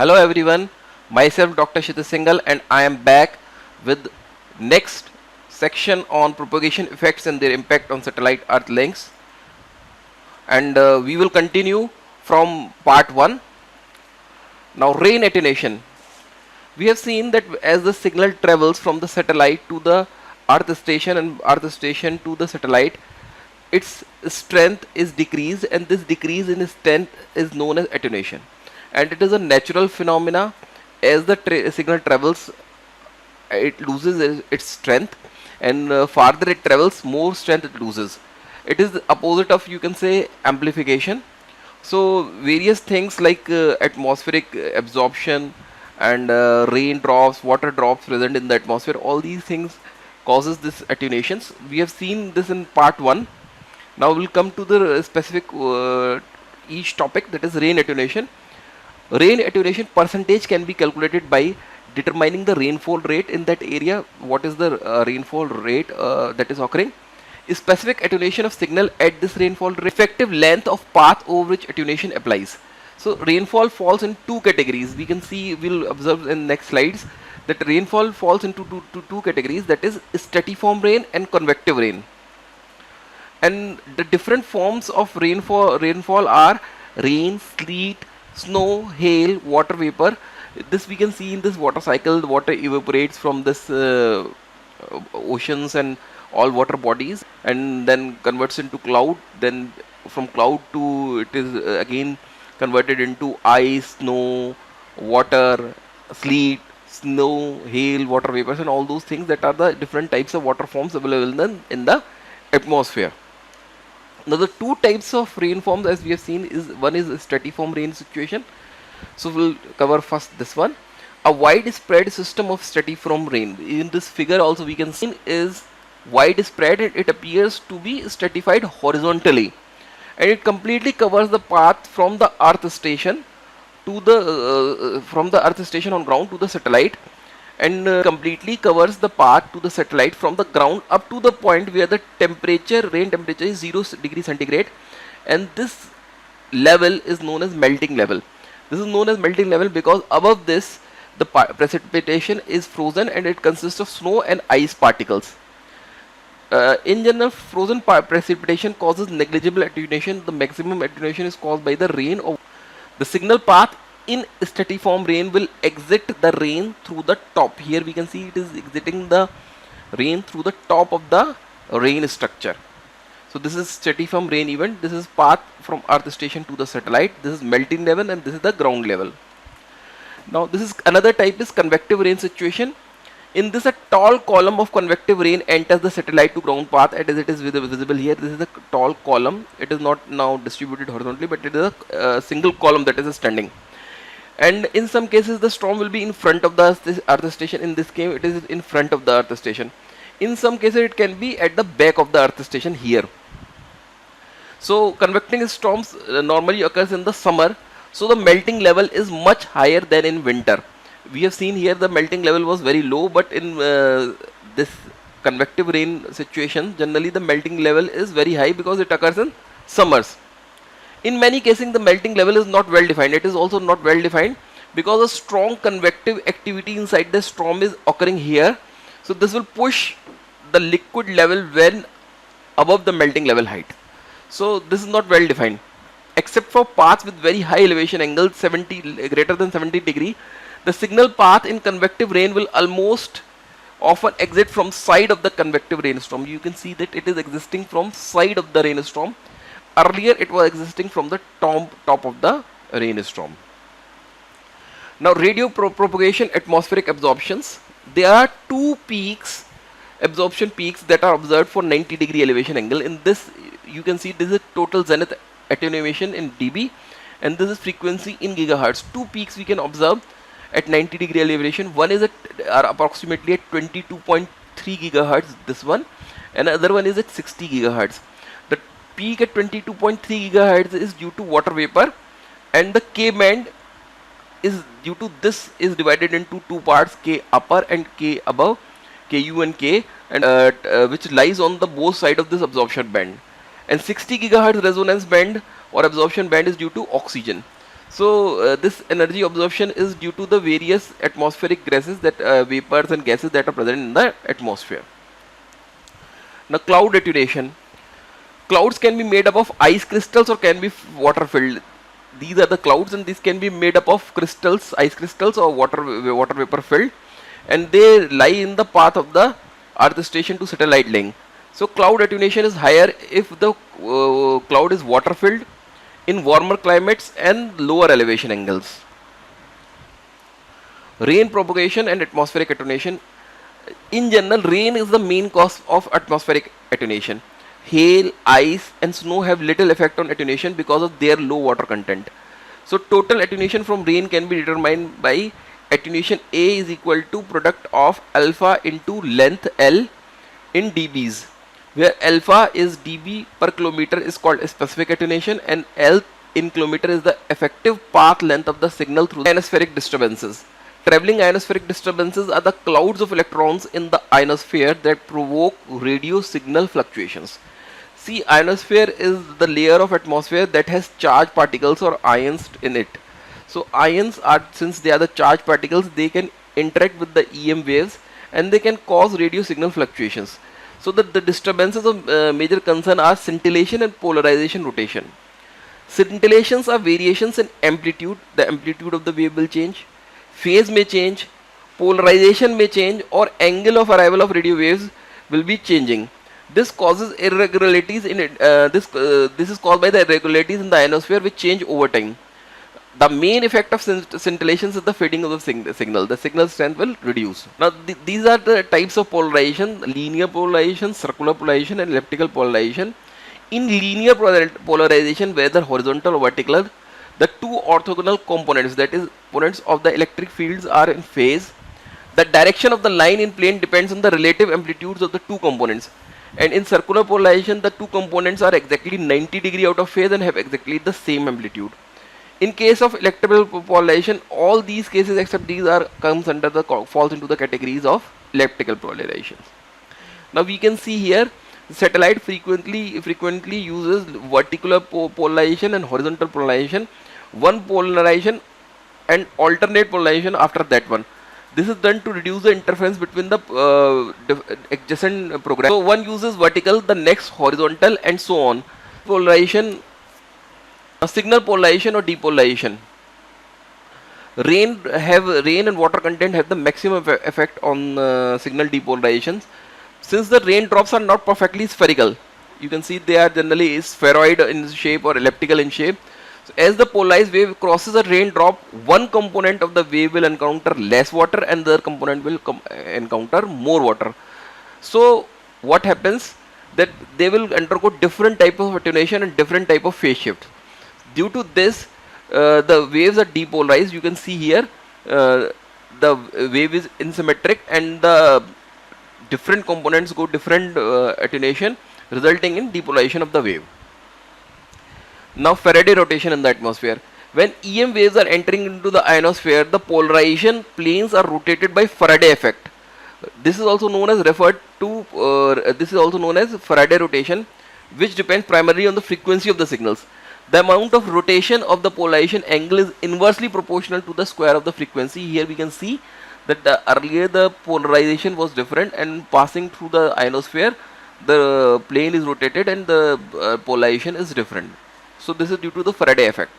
Hello everyone, myself Dr. Kshitij Singhal and I am back with next section on propagation effects and their impact on satellite earth links, and we will continue from part 1. Now, rain attenuation. We have seen that as the signal travels from the satellite to the earth station and earth station to the satellite, its strength is decreased, and this decrease in strength is known as attenuation, and it is a natural phenomena. As the signal travels, it loses its strength, and farther it travels, more strength it loses. It is the opposite of, you can say, amplification. So various things like atmospheric absorption and raindrops, water drops present in the atmosphere, all these things causes this attenuations. We have seen this in part 1. Now we'll come to the specific each topic, that is rain attenuation. Rain attenuation percentage can be calculated by determining the rainfall rate in that area. What is the rainfall rate that is occurring? Specific attenuation of signal at this rainfall rate. Effective length of path over which attenuation applies. So rainfall falls in two categories. We can see, we'll observe in next slides that rainfall falls into two categories, that is stratiform rain and convective rain. And the different forms of rainfall are rain, sleet, snow, hail, water vapor. This we can see in this water cycle. The water evaporates from this oceans and all water bodies, and then converts into cloud. Then from cloud to it is again converted into ice, snow, water, sleet, snow, hail, water vapors, and all those things that are the different types of water forms available in the atmosphere. Now the two types of rainforms, as we have seen, is one is stratiform rain situation. So we'll cover first this one. A widespread system of stratiform rain. In this figure also we can see is widespread. It appears to be stratified horizontally, and it completely covers the path from the earth station to the on ground to the satellite, and completely covers the path to the satellite from the ground up to the point where the rain temperature is 0 degree centigrade, and this level is known as melting level. This is known as melting level because above this the precipitation is frozen, and it consists of snow and ice particles. In general, frozen precipitation causes negligible attenuation. The maximum attenuation is caused by the rain. The signal path in stratiform rain will exit the rain through the top. Here we can see it is exiting the rain through the top of the rain structure. So this is stratiform rain event. This is path from earth station to the satellite. This is melting level, and this is the ground level. Now this is another type is convective rain situation. In this, a tall column of convective rain enters the satellite to ground path, as it is visible here. This is a tall column. It is not now distributed horizontally, but it is a single column that is standing. And in some cases the storm will be in front of the earth station. In this case it is in front of the earth station. In some cases it can be at the back of the earth station here. So convecting storms normally occurs in the summer, so the melting level is much higher than in winter. We have seen here the melting level was very low, but in this convective rain situation generally the melting level is very high because it occurs in summers. In many cases the melting level is not well defined. It is also not well defined because a strong convective activity inside the storm is occurring here. So this will push the liquid level when above the melting level height. So this is not well defined. Except for paths with very high elevation angles, greater than 70 degree, the signal path in convective rain will almost often exit from side of the convective rainstorm. You can see that it is existing from side of the rainstorm. Earlier it was existing from the top of the rainstorm. Now radio propagation, atmospheric absorptions. There are two peaks, absorption peaks, that are observed for 90 degree elevation angle. In this you can see this is total zenith attenuation in dB, and this is frequency in gigahertz. Two peaks we can observe at 90 degree elevation. One is are approximately at 22.3 gigahertz, this one, and another one is at 60 gigahertz. The peak at 22.3 gigahertz is due to water vapor, and the K band is due to this is divided into two parts, K upper and K above, Ku and K, and which lies on the both side of this absorption band. And 60 gigahertz resonance band or absorption band is due to oxygen. So this energy absorption is due to the various atmospheric gases that vapors and gases that are present in the atmosphere. Now cloud attenuation. Clouds can be made up of ice crystals or can be water filled. These are the clouds, and these can be made up of crystals, ice crystals, or water vapor filled, and they lie in the path of the Earth station to satellite link. So cloud attenuation is higher if the cloud is water filled in warmer climates and lower elevation angles. Rain propagation and atmospheric attenuation. In general, rain is the main cause of atmospheric attenuation. Hail, ice, and snow have little effect on attenuation because of their low water content. So, total attenuation from rain can be determined by attenuation A is equal to product of alpha into length L in dBs, where alpha is dB per kilometer is called specific attenuation, and L in kilometer is the effective path length of the signal through ionospheric disturbances. Traveling ionospheric disturbances are the clouds of electrons in the ionosphere that provoke radio signal fluctuations. See, ionosphere is the layer of atmosphere that has charged particles or ions in it. So ions are, since they are the charged particles, they can interact with the EM waves and they can cause radio signal fluctuations. So the disturbances of major concern are scintillation and polarization rotation. Scintillations are variations in amplitude. The amplitude of the wave will change. Phase may change. Polarization may change, or angle of arrival of radio waves will be changing. This causes irregularities in it. This is caused by the irregularities in the ionosphere which change over time. The main effect of scintillations is the fading of the signal. The signal strength will reduce. Now these are the types of polarization: linear polarization, circular polarization, and elliptical polarization. In linear polarization, whether horizontal or vertical, the two orthogonal components, that is components of the electric fields, are in phase. The direction of the line in plane depends on the relative amplitudes of the two components. And in circular polarization, the two components are exactly 90 degree out of phase and have exactly the same amplitude. In case of electrical polarization, all these cases except these are comes under the falls into the categories of elliptical polarization. Now we can see here satellite frequently uses vertical polarization and horizontal polarization, one polarization and alternate polarization after that one. This is done to reduce the interference between the adjacent programs. So one uses vertical, the next horizontal, and so on. Polarization, a signal polarization or depolarization. Rain and water content have the maximum effect on signal depolarizations. Since the raindrops are not perfectly spherical, you can see they are generally spheroid in shape or elliptical in shape. So as the polarized wave crosses a raindrop, one component of the wave will encounter less water and the other component will encounter more water. So what happens that they will undergo different type of attenuation and different type of phase shift. Due to this, the waves are depolarized. You can see here the wave is asymmetric and the different components go different attenuation, resulting in depolarization of the wave. Now Faraday rotation in the atmosphere. When EM waves are entering into the ionosphere, the polarization planes are rotated by Faraday effect. This is also known as Faraday rotation, which depends primarily on the frequency of the signals. The amount of rotation of the polarization angle is inversely proportional to the square of the frequency. Here we can see that earlier the polarization was different, and passing through the ionosphere the plane is rotated and the polarization is different. So this is due to the Faraday effect.